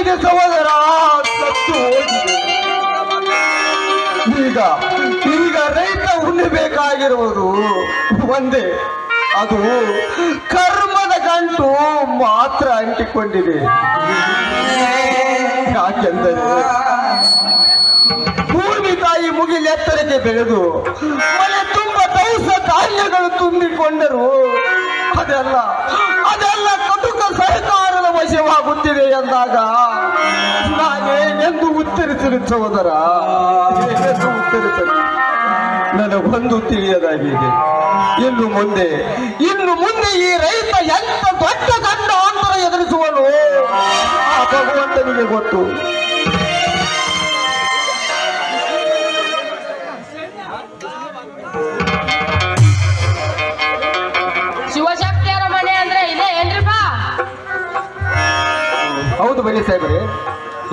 ಆಗಿದೆ ಸಹೋದರ, ಸತ್ತು ಹೋಗಿದೆ. ಈಗ ಈಗ ರೈತ ಉಣ್ಣಬೇಕಾಗಿರುವುದು ಒಂದೇ, ಅದು ಕರ್ಮದ ಗಂಟು ಮಾತ್ರ ಅಂಟಿಕೊಂಡಿದೆ. ಯಾಕೆಂದರೆ ಭೂಮಿ ತಾಯಿ ಮುಗಿಲೆತ್ತರಕ್ಕೆ ಬೆಳೆದು ಮನೆ ತುಂಬ ದವಸ ಧಾನ್ಯಗಳು ತುಂಬಿಕೊಂಡರು ಅದೆಲ್ಲ ಅದೆಲ್ಲ ಕಟುಕ ಸರ್ಕಾರದ ವಶವಾಗುತ್ತಿದೆ ಎಂದಾಗ ನಾನೇನೆಂದು ಉತ್ತರಿಸಲು ಸಹೋದರ, ಏನೆಂದು ಉತ್ತರಿಸಲು ನನಗೊಂದು ತಿಳಿಯದಾಗಿದೆ. ಇನ್ನು ಮುಂದೆ ಈ ರೈತ ಎಂತ ದೊಡ್ಡ ಗಂಡಾಂತರ ಎದುರಿಸುವನು ಆ ಭಗವಂತನಿಗೆ ಗೊತ್ತು. ಶಿವಶಕ್ತಿಯರ ಮನೆ ಅಂದ್ರೆ ಇದೆ ಏನ್ರಿಪ್ಪ? ಹೌದು ಬನ್ನಿ ಸಾಹೇಬ್ರೆ,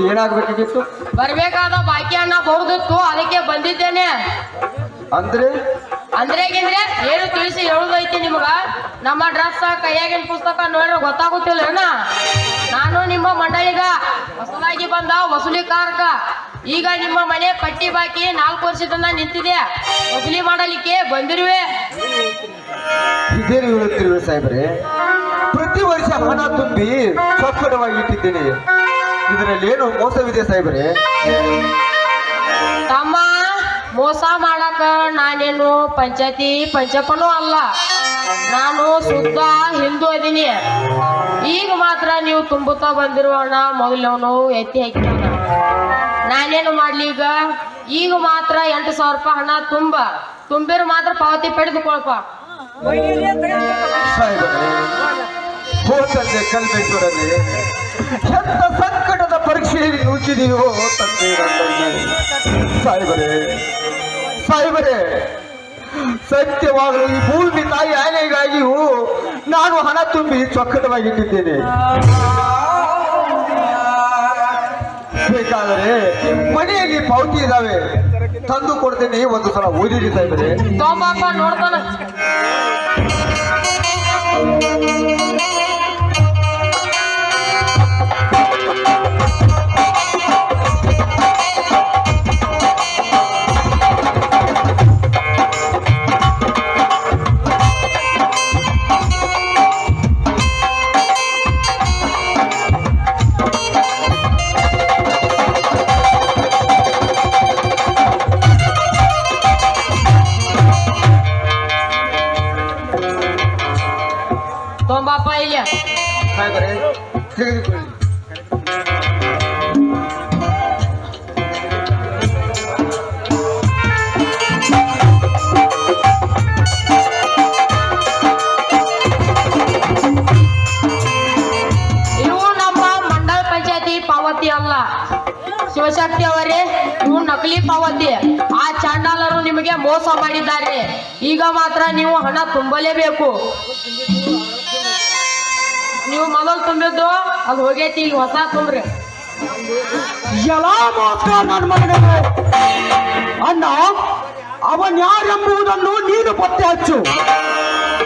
ಏನಾಗಬೇಕಾಗಿತ್ತು? ಬರ್ಬೇಕಾದ ಬಾಕಿ ಅನ್ನ ಬರುದಿತ್ತು, ಅದಕ್ಕೆ ಬಂದಿದ್ದೇನೆ. ಅಂದ್ರೆ ಏನು ತಿಳಿಸಿ ಹೇಳುದೈತಿ ನಿಮ್ಗ? ನಮ್ಮ ಡ್ರೆಸ್ ಕೈಯಾಗಿನ ಪುಸ್ತಕ ನೋಡ್ರೆ ಗೊತ್ತಾಗುತ್ತಿಲ್ಲ. ನಾನು ನಿಮ್ಮ ಮಂಡಳಿಗ ಹೊಸದಾಗಿ ಬಂದ ವಸೂಲಿಕಾರಕ. ಈಗ ನಿಮ್ಮ ಮನೆ ಪಟ್ಟಿ ಬಾಕಿ 4 ವರ್ಷದಿಂದ ನಿಂತಿದೆ, ವಸೂಲಿ ಮಾಡಲಿಕ್ಕೆ ಬಂದಿರುವೆ. ಇದೇನು ಹೇಳುತ್ತಿರುವೆ ಸಾಹೇಬ್ರೆ? ಪ್ರತಿ ವರ್ಷ ಹಣ ತುಂಬಿ ಚೊಕ್ಕಟವಾಗಿ ಇಟ್ಟಿದ್ದೇನೆ, ಇದರಲ್ಲಿ ಏನು ಮೋಸವಿದೆ ಸಾಹೇಬ್ರೆ? ತಮ್ಮ, ಮೋಸ ಮಾಡಕ ನಾನೇನು ಪಂಚಾಯತಿ ಪಂಚಪ್ಪನೂ ಅಲ್ಲ, ನಾನು ಶುದ್ಧ ಹಿಂದೂ ಅದೀನಿ. ಈಗ ಮಾತ್ರ ನೀವು ತುಂಬುತ್ತಾ ಬಂದಿರುವ ಹಣ ಮೊದಲವನು ಎತ್ತಿ ಹಾಕಿದ. ನಾನೇನು ಮಾಡ್ಲಿ ಈಗ ಮಾತ್ರ 8,000 ರೂಪಾಯಿ ಹಣ ತುಂಬಿರು ಮಾತ್ರ ಪಾವತಿ ಪಡೆದುಕೊಳಪ್ಪ. ಹೋತಂದೆ ಕಲ್ಮೇಶ್ವರನೇ, ಎಂತ ಸಂಕಟದ ಪರೀಕ್ಷೆಯಲ್ಲಿ ನುಗ್ಗಿದೆಯೋ ತಂದೆ. ಸಾಯಿಬರೇ, ಸತ್ಯವಾಗಲು ಈ ಭೂಮಿ ತಾಯಿ ಆನೆಗಾಗಿಯೂ ನಾನು ಹಣ ತುಂಬಿ ಚೊಕ್ಕಟವಾಗಿಟ್ಟಿದ್ದೇನೆ. ಬೇಕಾದರೆ ಮನೆಯಲ್ಲಿ ಪಾವತಿ ಇದ್ದಾವೆ, ತಂದು ಕೊಡ್ತೇನೆ, ಒಂದು ಸಲ ಓದಿರಿ ಸಾಯಿಬರೇ. ನೋಡ್ತಾನ. ತೊಂಬಪ್ಪ ಇಲ್ಲ ತೆಗೆದುಕೊಳ್ಳಿ. ಇವು ನಮ್ಮ ಮಂಡಲ ಪಂಚಾಯತಿ ಪಾವತಿ ಅಲ್ಲ ಶಿವಶಕ್ತಿ ಅವರೇ, ಇವು ನಕಲಿ ಪಾವತಿ. ಆ ಚಾಂಡಾಲರು ನಿಮಗೆ ಮೋಸ ಮಾಡಿದ್ದಾರೆ. ಈಗ ಮಾತ್ರ ನೀವು ಹಣ ತುಂಬಲೇಬೇಕು. ನೀವು ಮೊದಲು ತುಂಬಿದ್ದು ಅದು ಹೋಗೈತಿ, ಈಗ ಹೊಸ ತುಂಬ್ರಿ. ಎಲ್ಲ ಮೋಸ್ಕರ ನನ್ನ ಮಗನೇ. ಅಣ್ಣ, ಅವನ್ ಯಾರೆಂಬುದನ್ನು ನೀನು ಪತ್ತೆ ಹಚ್ಚು.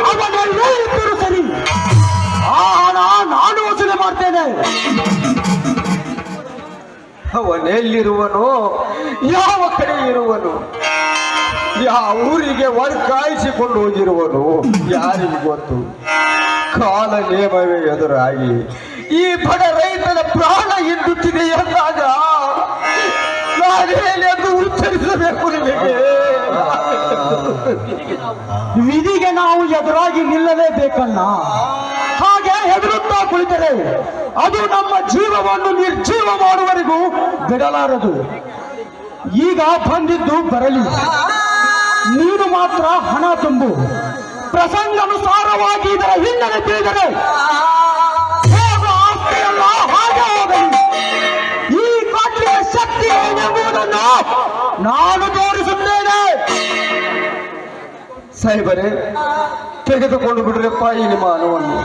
ಅವನೆಲ್ಲೇ ಇದ್ದರೂ ಸರಿ, ಆ ಹಣ ನಾನು ವಸೂಲಿ ಮಾಡ್ತೇನೆ. ಅವನೆಲ್ಲಿರುವನು, ಯಾವ ಕಡೆ ಇರುವನು, ಯಾವ ಊರಿಗೆ ವರ್ಗಾಯಿಸಿಕೊಂಡು ಹೋಗಿರುವನು ಯಾರಿಗೂ ಗೊತ್ತು. ಕಾಲ ನೇಮವೇ ಎದುರಾಗಿ ಈ ಬಡ ರೈತನ ಪ್ರಾಣ ಎದ್ದುತ್ತಿದೆ ಎಂದಾಗ ನಾನೇನೆಂದು ಉಚ್ಚರಿಸಬೇಕು ನಿಮಗೆ? ವಿಧಿಗೆ ನಾವು ಎದುರಾಗಿ ನಿಲ್ಲಲೇಬೇಕನ್ನ. ಹಾಗೆ ಹೆದರುತ್ತಾ ಕುಳಿತರೆ ಅದು ನಮ್ಮ ಜೀವವನ್ನು ನಿರ್ಜೀವ ಮಾಡುವವರೆಗೂ ಬಿಡಲಾರದು. ಈಗ ಬಂದಿದ್ದು ಬರಲಿ, ನೀನು ಮಾತ್ರ ಹಣ ತುಂಬು. ಪ್ರಸಂಗಾನುಸಾರವಾಗಿ ಇದರ ಹಿನ್ನೆಲೆ ತಿಳಿದರೆ ಆಸ್ತಿಯಲ್ಲ ಹಾಗೆ ಹೋಗಲಿ. ಈ ಕಾಟ್ಲಿಯ ಶಕ್ತಿ ಏನೆಂಬುದನ್ನು ನಾನು ತೋರಿಸುತ್ತೇನೆ. ಸಾಹೇಬರೇ, ತೆಗೆದುಕೊಂಡು ಬಿಡ್ರಪ್ಪ ಈ ನಿಮ್ಮ ಹಣವನ್ನು.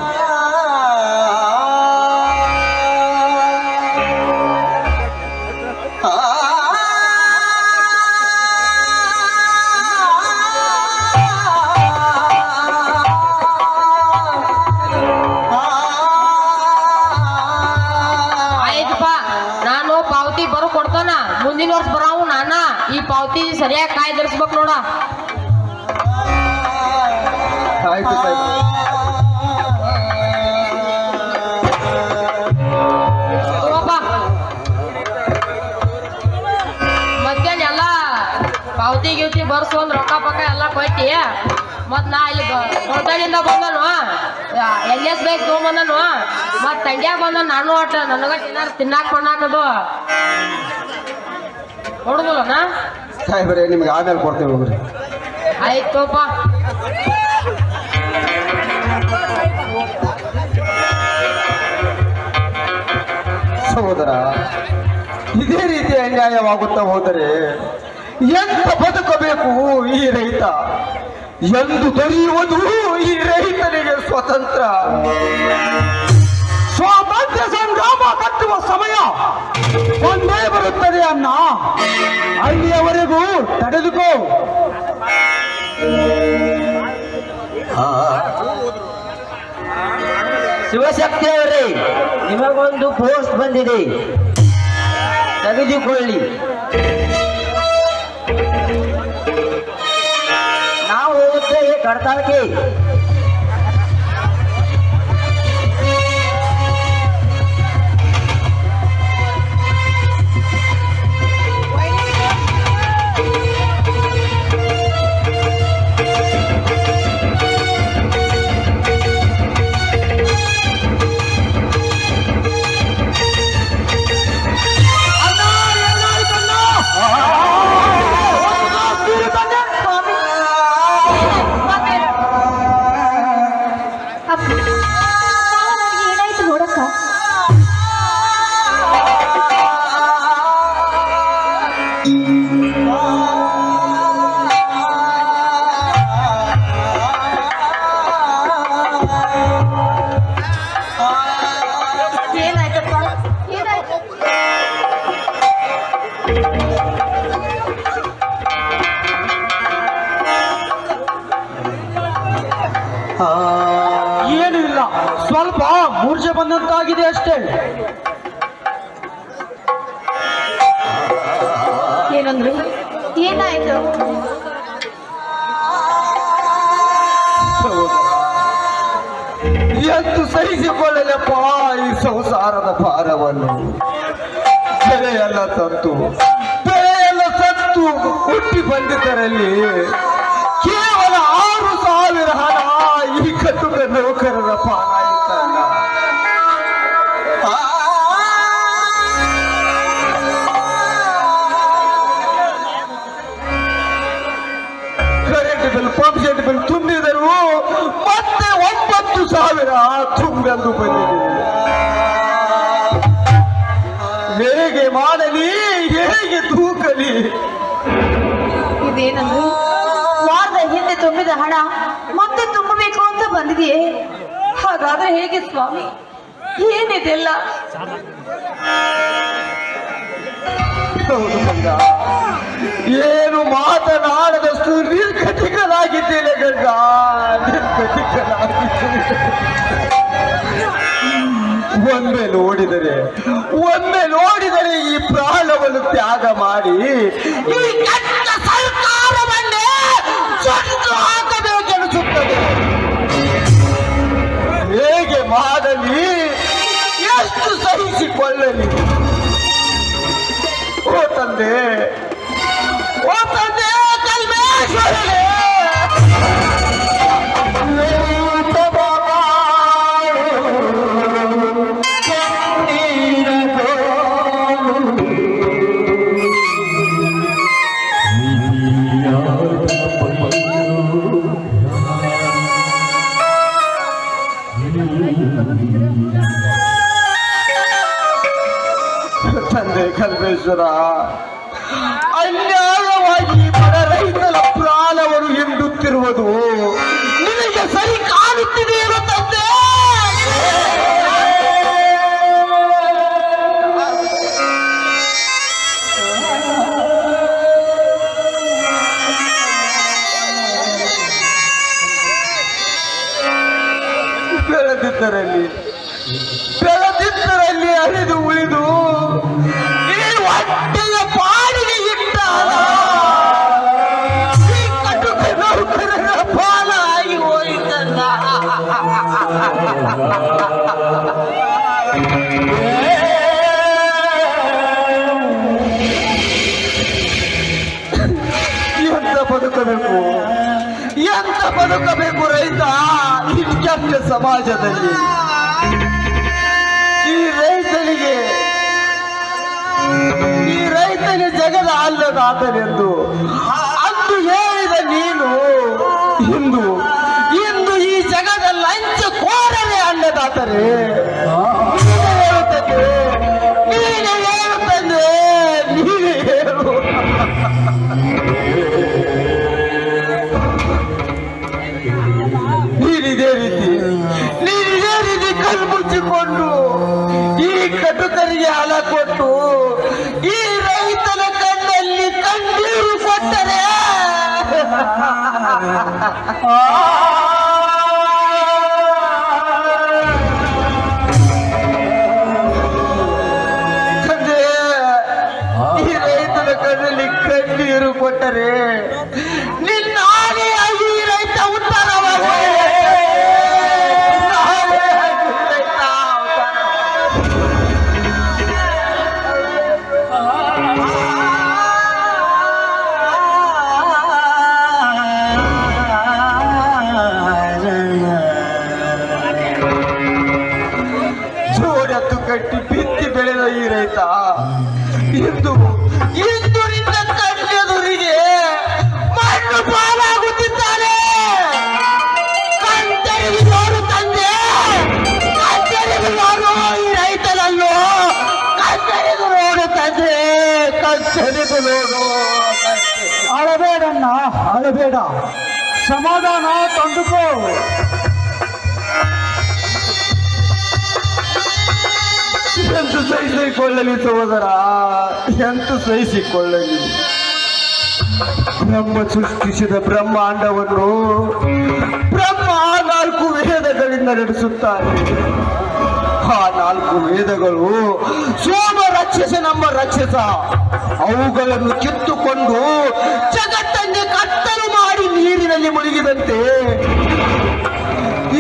ಕೊಡ್ತಾನ ಮುಂದಿನ ವರ್ಷ ಬರಾವು ನಾನ ಈ ಪಾವತಿ ಸರಿಯಾಗಿ ಕಾಯ್ದಿರಿಸ್ಬೇಕು ನೋಡ. ಆಯ್ತು ಸಾಹೇಬ್ರೆ. ತಗೋಪ್ಪ. ಮತ್ತೇನ್ ಎಲ್ಲ ಪಾವತಿ ಗಿವತಿ ಬರ್ಸು ಒಂದ್ ರೊಕ್ಕ ಪಕ್ಕ ಎಲ್ಲ ಕೊಯ್ತಿ. ಮತ್ ನಾ ಇಲ್ಲಿ ಹೊರತಾಗಿಂದ ಬಂದನು ಎಸ್ ಬೇಕು ತೊಗೊಂಬಂದನು. ಮತ್ ತಂಗ್ಯಾಗ ಬಂದ ನಾನು ಒಟ್ಟ ನನಗ ತಿನ್ನಾಕ್ பண்ணಾಕದು ಹೊಡ್ದಲ್ಲ ಸಾಹೇಬ್ರೆ ನಿಮ್ಗೆ ಆಮೇಲೆ ಕೊಡ್ತೇವೆ ಹೋಗ್ರಿ. ಆಯ್ತೋಪ. ಸಹೋದರ, ಇದೇ ರೀತಿ ಅನ್ಯಾಯವಾಗುತ್ತಾ ಹೋದರೆ ಎಂತ ಬದುಕಬೇಕು ಈ ರೈತ? ಎಂದು ದೊರೆಯುವುದು ಈ ರೈತನಿಗೆ ಸ್ವತಂತ್ರ? ಸ್ವಾತಂತ್ರ್ಯ ಸಂಗ್ರಾಮ ಕಟ್ಟುವ ಸಮಯ ಒಂದೇ ಬರುತ್ತದೆ ಅಣ್ಣ. ಅಲ್ಲಿಯವರೆಗೂ ತಡೆದುಕೋ. ಶಿವಶಕ್ತಿ ಅವರೇ, ನಿಮಗೊಂದು ಪೋಸ್ಟ್ ಬಂದಿದೆ, ತೆಗೆದುಕೊಳ್ಳಿ. ನಾವು ಹೋಗುತ್ತೇವೆ ಕಡ್ತಾಳಕ್ಕೆ. ಏನಾಯ್ತು ನೋಡಕ್ಕ? ಏನಾಯ್ತಪ್ಪ? ಏನಾಯ್ತು? ಏನು ಇಲ್ಲ, ಸ್ವಲ್ಪ ಮೂರ್ಛೆ ಬಂದಂತಾಗಿದೆ ಅಷ್ಟೇ. ಏನಂದ್ರಿ? ಏನಾಯ್ತು? ಎಂದು ಸಹಿಸಿಕೊಳ್ಳಲಪ್ಪ ಈ ಸಂಸಾರದ ಭಾರವನ್ನು? ಬೆಳೆಯೆಲ್ಲ ಸತ್ತು ಹುಟ್ಟಿ ಬಂದಿದ್ದರಲ್ಲಿ ಕೇವಲ 6,000 ಹಣ ಈ ಕಟ್ಟುಕ ನೌಕರರ ಪಾನ ಇತ್ತಲ್ಲ. Current bill, pump set bill ತುಂಬಿದರು, ಮತ್ತೆ 9,000 ತುಂಬೆಂದು ಬಂದಿದೆ. ಹೇಗೆ ಮಾಡಲಿ, ಹೇಗೆ ತೂಕಲಿ? ಇದೇನಂದ್ರೆ ವಾರದ ಹಿಂದೆ ತುಂಬಿದ ಹಣ ಮತ್ತೆ ತುಂಬಬೇಕು ಅಂತ ಬಂದಿದೆಯೇ? ಹಾಗಾದ್ರೆ ಹೇಗೆ ಸ್ವಾಮಿ? ಏನಿದೆಲ್ಲ? ಹೌದು ಗಂಗ, ಏನು ಮಾತನಾಡದಷ್ಟು ನಿರ್ಗತಿಕನಾಗಿದ್ದೇನೆ ಗಂಗ, ನಿರ್ಗತಿಕನಾಗಿದ್ದೇನೆ. ಒಮ್ಮೆ ನೋಡಿದರೆ ಈ ಪ್ರಾಣವನ್ನು ತ್ಯಾಗ ಮಾಡಿ ಈ ಕೆಟ್ಟ ಸರ್ಕಾರವನ್ನೇ ಸುಟ್ಟು ಹಾಕಬೇಕೆನಿಸುತ್ತದೆ. ಹೇಗೆ ಮಾಡಲಿ, ಎಷ್ಟು ಸಹಿಸಿಕೊಳ್ಳಲಿ? ಓ ತಂದೆ ಕಲ್ಮೇಶ್ವರನೇ, ತಂದೆ ಕಲ್ಮೇಶ್ವರ, ಅನ್ಯಾಯವಾಗಿ ಬಡ ರೈತರ ಪ್ರಾಣವನ್ನು ಹಿಂಡುತ್ತಿರುವುದು ನಿನಗೆ ಸರಿ ಕಾಣುತ್ತಿದೆಯೋ ತಂದೆ? ಬೆಳೆದಿದ್ದರಲ್ಲಿ ಅರಿದು ಉಳಿದು ಈ ಹೊಟ್ಟೆ ಎಂತ ಬದುಕಬೇಕು, ಎಂತ ಬದುಕಬೇಕು ರೈತ ಈ ಕೆಟ್ಟ ಸಮಾಜದಲ್ಲಿ? ಈ ರೈತನಿಗೆ ಜಗದ ಅಲ್ಲದಾತನೆಂದು ಅಂದು ಹೇಳಿದ ನೀನು ಇಂದು ಈ ಜಗದ ಲಂಚ ಕೋರಲೇ ಅನ್ನದಾತರೆ ನೀನು ಹೇಳುತ್ತಂದ್ರೆ ನೀನು ಹೇಳು. ನೀನಿದೇ ರೀತಿ ಕಣ್ಣು ಮುಚ್ಚಿಕೊಂಡು ಈ ಕಟುಕರಿಗೆ ಹಣ ಕೊಟ್ಟು ಈ ರೈತನ ಕಣ್ಣಲ್ಲಿ ಕಣ್ಣೀರು ಕೊಟ್ಟರೆ ಈ ರೈತನ ಕಣ್ಣಲ್ಲಿ ಕಣ್ಣೀರು ಕೊಟ್ಟರೆ ನಿನ್ನ ಆನೆಯಾಗಿ ಈ ರೈತ ಉತ್ತಾರವಾಗ ಜೋಡತ್ತು ಕಟ್ಟಿ ಬಿತ್ತಿ ಬೆಳೆದ ಈ ರೈತ ಇಂದು ನಿನ್ನ ಕಣ್ಣೆದುರಿಗೆ ಮಣ್ಣು ಪಾಲಾಗುತ್ತಿದ್ದಾನೆ. ಕಣ್ಣೆದುರು ನೋಡು ತಂದೆ, ಕಣ್ಣೆದುರು ನೋಡು ಈ ರೈತನಲ್ಲೋ, ಕಣ್ಣೆದುರು ನೋಡು ತಂದೆ, ಕಣ್ಣೆದುರು ನೋಡು. ಅಳಬೇಡಣ್ಣ, ಅಳಬೇಡ, ಸಮಾಧಾನ ತಂದುಕೋ. ಎಂತ ಸಹಿಸಿಕೊಳ್ಳಲಿ ಸಹೋದರ, ಎಂತ ಸಹಿಸಿಕೊಳ್ಳಲಿ? ಬ್ರಹ್ಮ ಸೃಷ್ಟಿಸಿದ ಬ್ರಹ್ಮಾಂಡವನ್ನು ಬ್ರಹ್ಮ 4 ವೇದಗಳಿಂದ ನಡೆಸುತ್ತಾರೆ. ಆ 4 ವೇದಗಳು ಸೋಮ ರಾಕ್ಷಸ ನಮ್ಮ ರಾಕ್ಷಸ, ಅವುಗಳನ್ನು ಕಿತ್ತುಕೊಂಡು ಜಗತ್ತನ್ನೇ ಕತ್ತಲು ಮಾಡಿ ನೀರಿನಲ್ಲಿ ಮುಳುಗಿದಂತೆ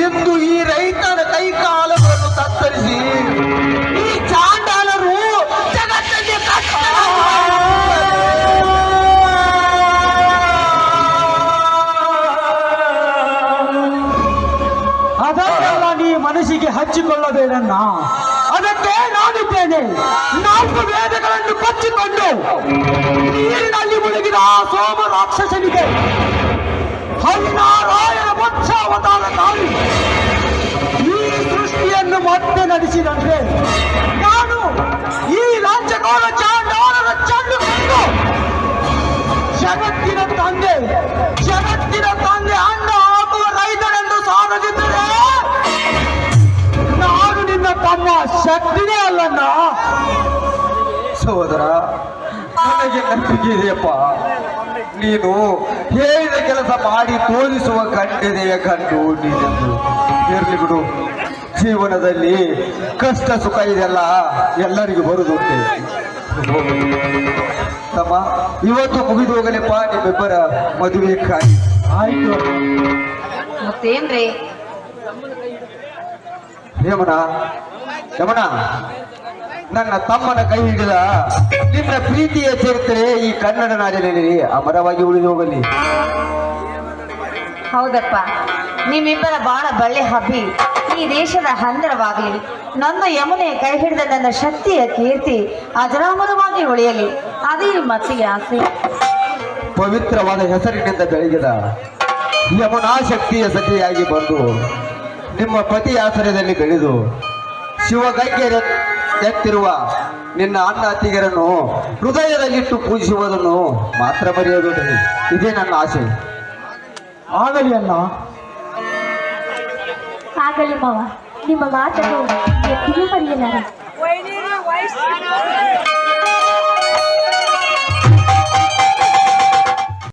ಇಂದು ಈ ರೈತನ ಕೈಕಾಲಗಳನ್ನು ಕತ್ತರಿಸಿ ಈ ಚಾಂಡಾಲರು ಜಗತ್ತನ್ನೇ ಅದನ್ನೆಲ್ಲ ನೀ ಮನಸ್ಸಿಗೆ ಹಚ್ಚಿಕೊಳ್ಳಬೇಡಣ್ಣ. ಅದಕ್ಕೆ ನಾನಿದ್ದೇನೆ. 4 ವೇದಗಳನ್ನು ಕೊಚ್ಚಿಕೊಂಡು ನೀರಿನಲ್ಲಿ ಮುಳುಗಿದ ಆ ಸೋಮ ರಾಕ್ಷಸನಿಗೆ 16,000 ವರ್ಷ ಅವತಾರ ತಾಳಿ ಈ ಸೃಷ್ಟಿಯನ್ನು ಮತ್ತೆ ನಡೆಸಿದಂತೆ ನಾನು ಈ ರಾಜ್ಯಕೋರ ಚಾಂಡಾಲರ ಚೆಂಡು ಜಗತ್ತಿನ ತಂದೆ ಅನ್ನ ಹಾಕುವ ರೈತನೆಂದು ಸಾರದಿದ್ದರೆ ನಾನು ನಿನ್ನ ತಮ್ಮ ಶಕ್ತಿನೇ ಅಲ್ಲಣ್ಣ. ಸಹೋದರ, ನನಗೆ ನಂಬಿಕೆ ಇದೆಯಪ್ಪ. ನೀನು ಹೇಳಿದ ಕೆಲಸ ಮಾಡಿ ತೋರಿಸುವ ಗಂಡಿದೆಯ ಗಂಡು ನೀನೆಂದು. ಇರ್ಲಿ ಬಿಡು, ಜೀವನದಲ್ಲಿ ಕಷ್ಟ ಸುಖ ಇದೆಲ್ಲ ಎಲ್ಲರಿಗೂ ಬರುದುಂಟೆ. ತಮ್ಮ, ಇವತ್ತು ಮುಗಿದು ಹೋಗಲಿಪ್ಪ ನಿಮ್ಮಿಬ್ಬರ ಮದುವೆ ಕಾಯಿ. ಆಯ್ತು. ಮತ್ತೇನ್ರಿ? ಯಮನ, ನನ್ನ ತಮ್ಮನ ಕೈ ಹಿಡಿದ ನಿನ್ನ ಪ್ರೀತಿಯ ಚರಿತ್ರೆ ಈ ಕನ್ನಡ ನಾಡಿನಲ್ಲಿ ಅಮರವಾಗಿ ಉಳಿದು ಹೋಗಲಿ. ಹೌದಪ್ಪ, ನಿಮ್ಮಿಬ್ಬರ ಬಾಳ ಬಳ್ಳಿ ಹಬ್ಬಿ ಈ ದೇಶದ ಹಂದರವಾಗಲಿ. ನನ್ನ ಯಮುನೆ ಕೈ ಹಿಡಿದ ನನ್ನ ಶಕ್ತಿಯ ಕೀರ್ತಿ ಅಜರಾಮರವಾಗಿ ಉಳಿಯಲಿ. ಅದೇ ಮತ್ತಿಗೆ ಆಸೆ. ಪವಿತ್ರವಾದ ಹೆಸರಿನಿಂದ ಬೆಳಗಿದ ಯಮುನಾ ಶಕ್ತಿಯ ಸತಿಯಾಗಿ ಬಂದು ನಿಮ್ಮ ಪತಿ ಆಶ್ರಯದಲ್ಲಿ ಬೆಳೆದು ಶಿವಗಂಗೆ ಎತ್ತಿರುವ ನಿನ್ನ ಅಣ್ಣ ಅತ್ತಿಗೆರನ್ನು ಹೃದಯದಲ್ಲಿಟ್ಟು ಪೂಜಿಸುವುದನ್ನು ಮಾತ್ರ ಮರೆಯಬೇಡಿ. ಇದೇ ನನ್ನ ಆಸೆ. ಆಗಲಿ ಅಣ್ಣ. ಆಗಲಿ ಮಾವ, ನಿಮ್ಮ ಮಾತನ್ನು ಎತ್ತಿಗೂ ಮರೆಯಲಾರೆ.